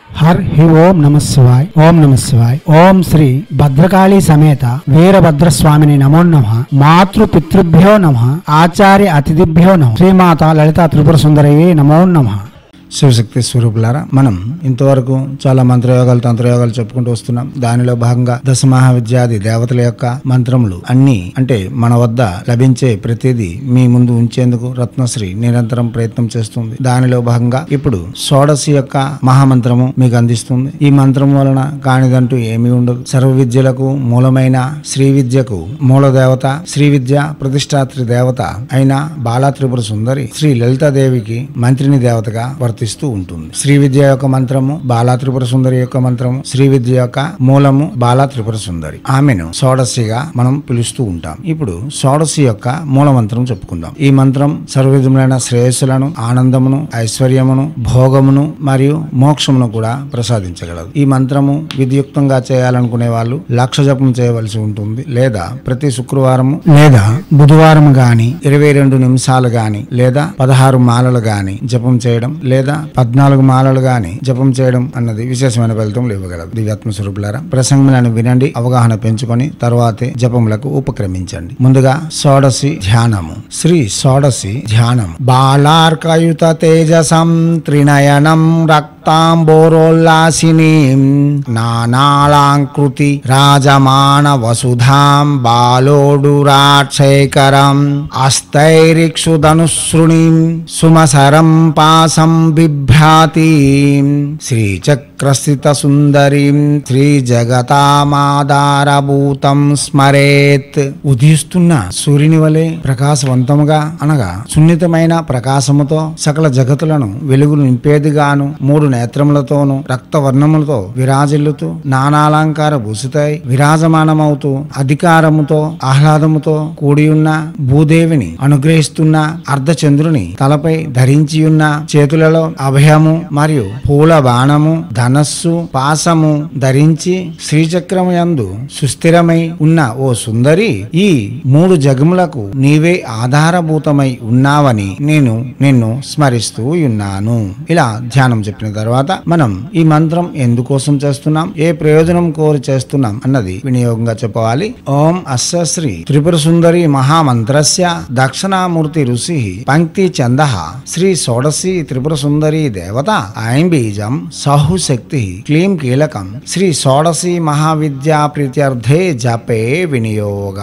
Her హి ఓం నమ శివాయ్. ఓం నమ శివాయ్. ఓం శ్రీ భద్రకాళీ సమేత వీరభద్రస్వామిని నమో నమః. మాతృ పితృభ్యో నమః. ఆచార్య అతిథిభ్యో నమః. శ్రీమాత లలితా త్రిపుర సుందరయే నమో నమః. శివశక్తి స్వరూపులారా, మనం ఇంతవరకు చాలా మంత్రయోగాలు తంత్రయోగాలు చెప్పుకుంటూ వస్తున్నాం. దానిలో భాగంగా దశమహావిద్యాది దేవతల యొక్క మంత్రములు అన్ని, అంటే మన వద్ద లభించే ప్రతిదీ మీ ముందు ఉంచేందుకు రత్నశ్రీ నిరంతరం ప్రయత్నం చేస్తుంది. దానిలో భాగంగా ఇప్పుడు షోడశి యొక్క మహామంత్రము మీకు అందిస్తుంది. ఈ మంత్రం వలన కానిదంటూ ఏమీ ఉండదు. సర్వ విద్యలకు మూలమైన శ్రీ విద్యకు మూల దేవత, శ్రీ విద్య ప్రతిష్టాత్రి దేవత అయిన బాలా త్రిపుర సుందరి శ్రీ లలితాదేవికి మంత్రిని దేవతగా వర్తిస్తుంది ఉంటుంది. శ్రీ విద్య యొక్క మంత్రము బాలా త్రిపుర సుందరి యొక్క మంత్రము, శ్రీ విద్య యొక్క మూలము బాలా త్రిపుర సుందరి. ఆమెను షోడశిగా మనం పిలుస్తూ ఉంటాం. ఇప్పుడు షోడశి యొక్క మూల మంత్రం చెప్పుకుందాం. ఈ మంత్రం సర్వవిధములైన శ్రేయస్సులను, ఆనందమును, ఐశ్వర్యమును, భోగమును మరియు మోక్షమును కూడా ప్రసాదించగలదు. ఈ మంత్రము విధియుక్తంగా చేయాలనుకునే వాళ్ళు 1,00,000 జపం చేయవలసి ఉంటుంది. లేదా ప్రతి శుక్రవారము లేదా బుధవారం గాని 22 నిమిషాలు గాని లేదా 16 మాలలు గాని జపం చేయడం లేదా 14 మాలలు గాని జపం చేయడం అన్నది విశేషమైన ఫలితం ఇవ్వగలదు. దివ్యాత్మ స్వరూపులారా, ప్రసంగములను వినండి, అవగాహన పెంచుకొని తరువాతే జపములకు ఉపక్రమించండి. ముందుగా షోడశి ధ్యానము. శ్రీ షోడశి ధ్యానం. బాలార్కయుత తేజసం త్రినయనం రక్తాంబోరోల్లాసినీం నానాళాంకృతి రాజమాన వసుధాం బాలోడురాక్షేకరం అస్తైరిక్షుధనుసృణీం సుమసరం పాసం బిభ్రాతి శ్రీచక్రస్థిత సుందరీం శ్రీ జగతామాధారభూతం స్మరేత్. ఉదయిస్తున్న సూర్యుని వలె ప్రకాశవంతముగా అనగా సున్నితమైన ప్రకాశముతో సకల జగతులను వెలుగులు నింపేదిగాను 3 నేత్రములతోనూ రక్తవర్ణములతో విరాజిల్లుతూ నానాలంకార భూషితై విరాజమానమవుతూ అధికారముతో ఆహ్లాదముతో కూడియున్న భూదేవిని అనుగ్రహిస్తున్న అర్ధచంద్రుని తలపై ధరించియున్న చేతులలో అభయము మరియు పూల బాణము ధనస్సు పాసము ధరించి శ్రీచక్రము యందు సుస్థిరమై ఉన్న ఓ సుందరి, ఈ 3 జగములకు నీవే ఆధారభూతమై ఉన్నావని నేను నిన్ను స్మరిస్తూ ఉన్నాను. ఇలా ధ్యానం చెప్పిన తర్వాత మనం ఈ మంత్రం ఎందుకోసం చేస్తున్నాం, ఏ ప్రయోజనం కోరి చేస్తున్నాం అన్నది వినియోగంగా చెప్పవాలి. ఓం అస్య శ్రీ త్రిపుర సుందరి మహామంత్రస్య దక్షిణామూర్తి ఋషి పంక్తి చంద శ్రీ షోడశి త్రిపుర సుందరి దేవత ఐం బీజం సహు శక్తి క్లీం కీలకం శ్రీ షోడశి మహావిద్యా ప్రీత్యర్థే జపే వినియోగ.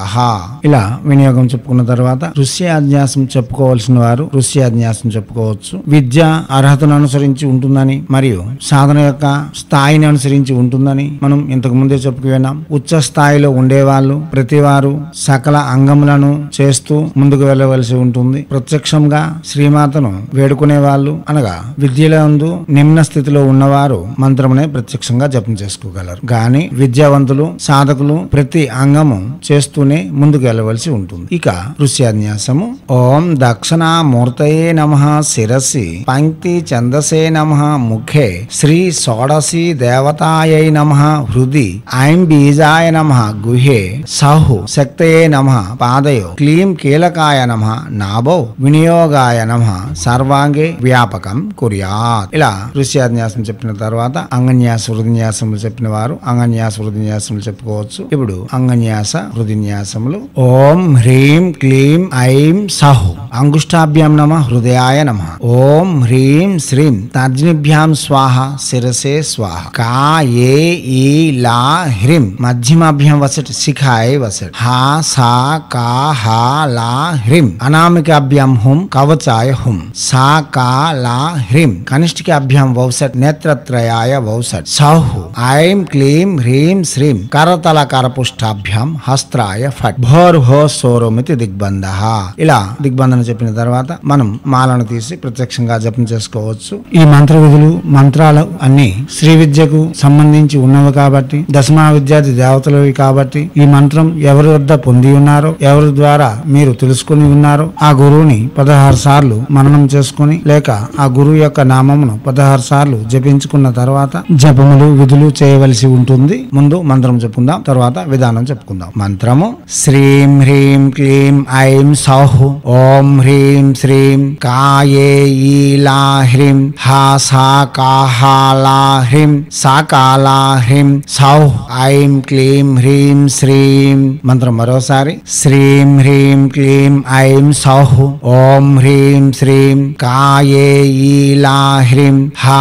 ఇలా వినియోగం చెప్పుకున్న తర్వాత ఋష్యాన్యాసం చెప్పుకోవాల్సిన వారు ఋష్యాన్యాసం చెప్పుకోవచ్చు. విద్య అర్హతను అనుసరించి ఉంటుందని మరియు సాధన యొక్క స్థాయిని అనుసరించి ఉంటుందని మనం ఇంతకు ముందే చెప్పుకున్నాం. ఉచ్చ స్థాయిలో ఉండేవాళ్ళు ప్రతి వారు సకల అంగములను చేస్తూ ముందుకు వెళ్ళవలసి ఉంటుంది. ప్రత్యక్షంగా శ్రీమాతను వేడుకునే వాళ్ళు అనగా విద్యలందు నిమ్న స్థితిలో ఉన్నవారు మంత్రమునే ప్రత్యక్షంగా జపం చేసుకోగలరు. గాని విద్యావంతులు సాధకులు ప్రతి అంగము చేస్తూనే ముందుకు వెళ్ళవలసి ఉంటుంది. ఇక ఋష్యాన్యాసము. ఓం దక్షిణామూర్తయే నమః శిరసి పంక్తి ఛందసే నమః ముఖే శ్రీ షోడశి దేవతాయై నమః హృది ఐం బీజాయ నమః గుహే సహు శక్తయే నమః పాదయో క్లీం కీలకాయ నమః నాభో వినియోగాయ నమః సర్వాంగే వ్యాపకం కుర్యాత్. ఇలా ఋష్యాన్యాసం చెప్పిన తర్వాత అంగన్యాస హృదిన్యాసములు చెప్పిన వారు అంగన్యాస హృదిన్యాసములు చెప్పుకోవచ్చు. ఇప్పుడు అంగన్యాస హృదిన్యాసములు. ఓం హ్రీం క్లీం ఐం సహు అంగుష్టాభ్యాం నమః హృదయాయ నమః. ఓం హ్రీం శ్రీం తర్జనిభ్యాం స్వాహ శిరసే స్వాహ. కా ఏ ఈ లా హ్రీం మధ్యమాభ్యాం వసట్ శిఖాయ వసట్. హా సా కా హా లా హ్రీం అనామికాభ్యాం హుం కవచాయ హుం. సా కా లా హ్రీం కనిష్ఠికాభ్యాం వౌసట్ నేత్రత్రయాయ వౌసట్. సహు ఐం క్లీం హ్రీం శ్రీం కరతల కరపుష్టాభ్యాం హస్త్రాయ ఫట్. భోర్హో సోరోమితి దిగ్బంధ. ఇలా దిగ్బంధన చెప్పిన తర్వాత మనం మాలను తీసి ప్రత్యక్షంగా జపం చేసుకోవచ్చు. ఈ మంత్ర విధులు మంత్రాలు అన్ని శ్రీ విద్యకు సంబంధించి ఉన్నవి కాబట్టి, దశమహావిద్యాది దేవతలవి కాబట్టి, ఈ మంత్రం ఎవరి వద్ద పొంది ఉన్నారో, ఎవరి ద్వారా మీరు తెలుసుకుని ఉన్నారో ఆ గురువుని 16 సార్లు మననం చేసుకుని లేక ఆ గురువు యొక్క నామమును 16 సార్లు జపించుకున్న తర్వాత జపములు విధులు చేయవలసి ఉంటుంది. ముందు మంత్రం చెప్పుకుందాం, తర్వాత విధానం చెప్పుకుందాం. మంత్రము శ్రీం హ్రీం క్లీం ఐం సౌః ఓం హ్రీం శ్రీం కాయే ఈలా హ్రీం హా కాహాలా హ్రీం సాకాలా హ్రీం సౌః ఐం క్లీం హ్రీం శ్రీం. మంత్రం మరోసారి శ్రీం హ్రీం క్లీం ఐం సౌః ఓం హ్రీం శ్రీం కాయే ఈలా హ్రీం హా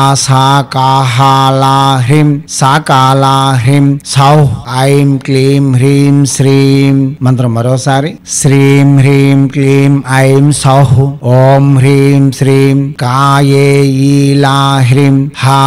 కాహాలా హ్రీం సాకాలా హ్రీం సౌః ఐం క్లీం హ్రీం శ్రీం. మంత్రం మరోసారి శ్రీం హ్రీం క్లీం ఐం సౌః ఓం హ్రీం శ్రీం కాయే ఈలా హ్రీం హా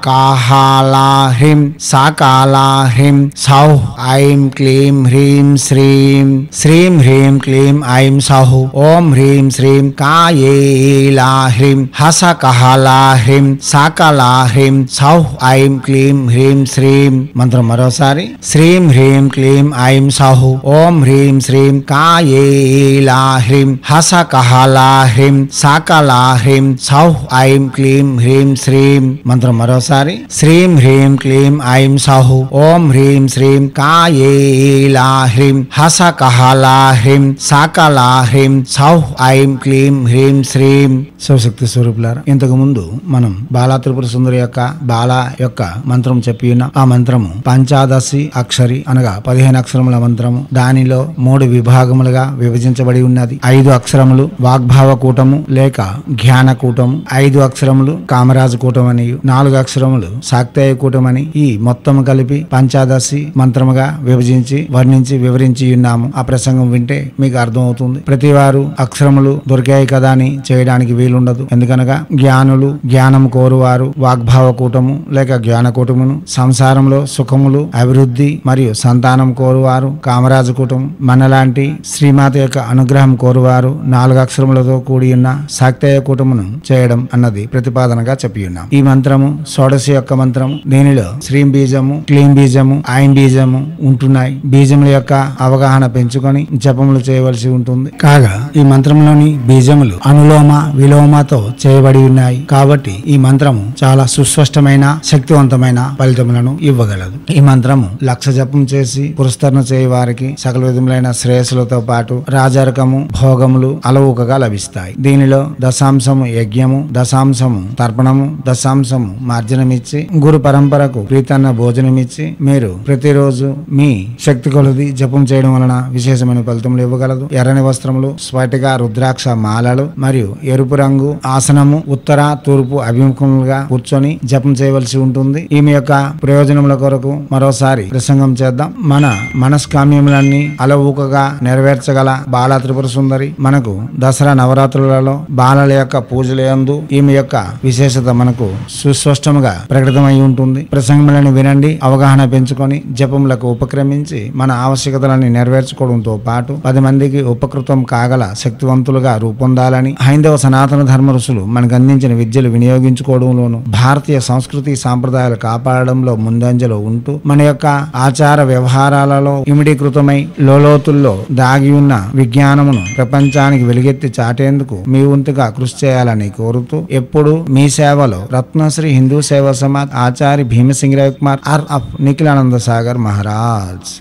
కాహాలా హ్రీం సాకాలా హ్రీం సౌః ఐం క్లీం హ్రీం శ్రీం. శ్రీం హ్రీం క్లీం ఐం సౌః ఓం హ్రీం శ్రీం కాయే ఈలా హ్రీం హా కాహాలా హ్రీం సాకాలా హ్రీం సౌః ఐం క్లీం హ్రీం శ్రీం. మంత్రం మరోసారి శ్రీం హ్రీం క్లీం ఐం సౌః ఓం హ్రీం శ్రీం కాయే ఈలా హ్రీం హా కాహాలా హ్రీం సాకాలా హ్రీం సౌః ఐం క్లీం హ్రీం శ్రీం. మంత్రం మరోసారి శ్రీం హ్రీం క్లీం ఐం సౌః ఓం హ్రీం శ్రీం కాయే ఈలా హ్రీం హా కాహాలా హ్రీం సాకాలా హ్రీం సౌః ఐం క్లీం హ్రీం శ్రీం. శివశక్తి స్వరూపులారా, ఇంతకు ముందు మనం బాలా త్రిపుర సుందరి యొక్క బాల యొక్క మంత్రం చెప్పి ఉన్నాం. ఆ మంత్రము పంచాదశి అక్షరి అనగా 15 అక్షరముల మంత్రము. దానిలో 3 విభాగములుగా విభజించబడి ఉన్నది. 5 అక్షరములు వాగ్భావ కూటము లేక జ్ఞాన కూటము, 5 అక్షరములు కామరాజు కూటమని, 4 అక్షరములు శాక్తేయ కూటమని, ఈ మొత్తం కలిపి పంచాదశి మంత్రముగా విభజించి వర్ణించి వివరించి ఉన్నాము. ఆ ప్రసంగం వింటే మీకు అర్థం అవుతుంది. ప్రతి వారు అక్షరములు దొరికాయి కదా అని చేయడానికి వీలుండదు. ఎందుకనగా జ్ఞానులు, జ్ఞానం కోరువారు వాగ్భావ కూటము లేక జ్ఞాన కూటమును, సంసారంలో సుఖములు అభివృద్ధి మరియు సంతానం కోరువారు కామరాజు కూటము, మనలాంటి శ్రీమాత యొక్క అనుగ్రహం కోరువారు 4 అక్షరములతో కూడి ఉన్న శాక్తేయ కూటమును చేయడం అన్నది ప్రతిపాదనగా చెప్పి ఉన్నాం. ఈ మంత్రము షోడశి యొక్క మంత్రము. దీనిలో శ్రీం బీజము, క్లీం బీజము, ఐం బీజము ఉంటున్నాయి. బీజముల యొక్క అవగాహన పెంచుకొని జపములు చేయవలసి ఉంటుంది. కాగా ఈ మంత్రంలోని బీజములు అనులోమ విలోమతో చేయబడి ఉన్నాయి. కాబట్టి ఈ మంత్రము చాలా సుస్పష్టమైన శక్తివంతమైన ఫలితములను ఇవ్వగలదు. ఈ మంత్రము 1,00,000 జపం చేసి పురస్కరణ చేయ వారికి సకల విధములైన శ్రేయస్సులతో పాటు రాజరికము భోగములు అలవోకగా లభిస్తాయి. దీనిలో దశాంశము యజ్ఞము, దశాంశము తర్పణము, దశాంశము మార్జనమిచ్చి గురు పరంపరకు ప్రీతన్న భోజనమిచ్చి మీరు ప్రతిరోజు మీ శక్తి కొలది జపం చేయడం వలన విశేషమైన ఫలితములు ఇవ్వగలదు. ఎర్రని వస్త్రములు, స్ఫటిక రుద్రాక్ష మాలలు మరియు ఎరుపు రంగు ఆసనము ఉత్తర తూర్పు అభిముఖములుగా కూర్చొని జపం చేయవలసి ఉంటుంది. ఈమె యొక్క ప్రయోజనముల కొరకు మరోసారి ప్రసంగం చేద్దాం. మన మనస్కామ్యములన్నీ అలవూకగా నెరవేర్చగల బాలా త్రిపుర సుందరి మనకు దసరా నవరాత్రులలో బాలల యొక్క పూజలందు ఈమె యొక్క విశేషత మనకు సుస్పష్టముగా ప్రకటితమై ఉంటుంది. ప్రసంగములను వినండి, అవగాహన పెంచుకొని జపములకు ఉపక్రమించి మన ఆవశ్యకతలను నెరవేర్చుకోవడంతో పాటు 10 మందికి ఉపకృతం కాగల శక్తివంతులుగా రూపొందాలని హైందవ సనాతన ధర్మ ఋషులు మనకు అందించిన విద్యలు వినియోగించుకోవడంలోను భారతీయ సంస్కృతి సాంప్రదాయాలు కాపాడడంలో ముందంజలో ఉంటూ మన యొక్క ఆచార వ్యవహారాలలో ఇమిడీకృతమై లోతుల్లో దాగి ఉన్న విజ్ఞానమును ప్రపంచానికి వెలుగెత్తి చాటేందుకు మీ వంతుగా కృషి చేయాలని కోరుతూ ఎప్పుడు మీ సేవలో రత్నశ్రీ హిందూ సేవా సమాజ్ ఆచార్య భీమసింగ్ రవికుమార్ ఆర్ ఆఫ్ నిఖిలానంద సాగర్ మహారాజ్.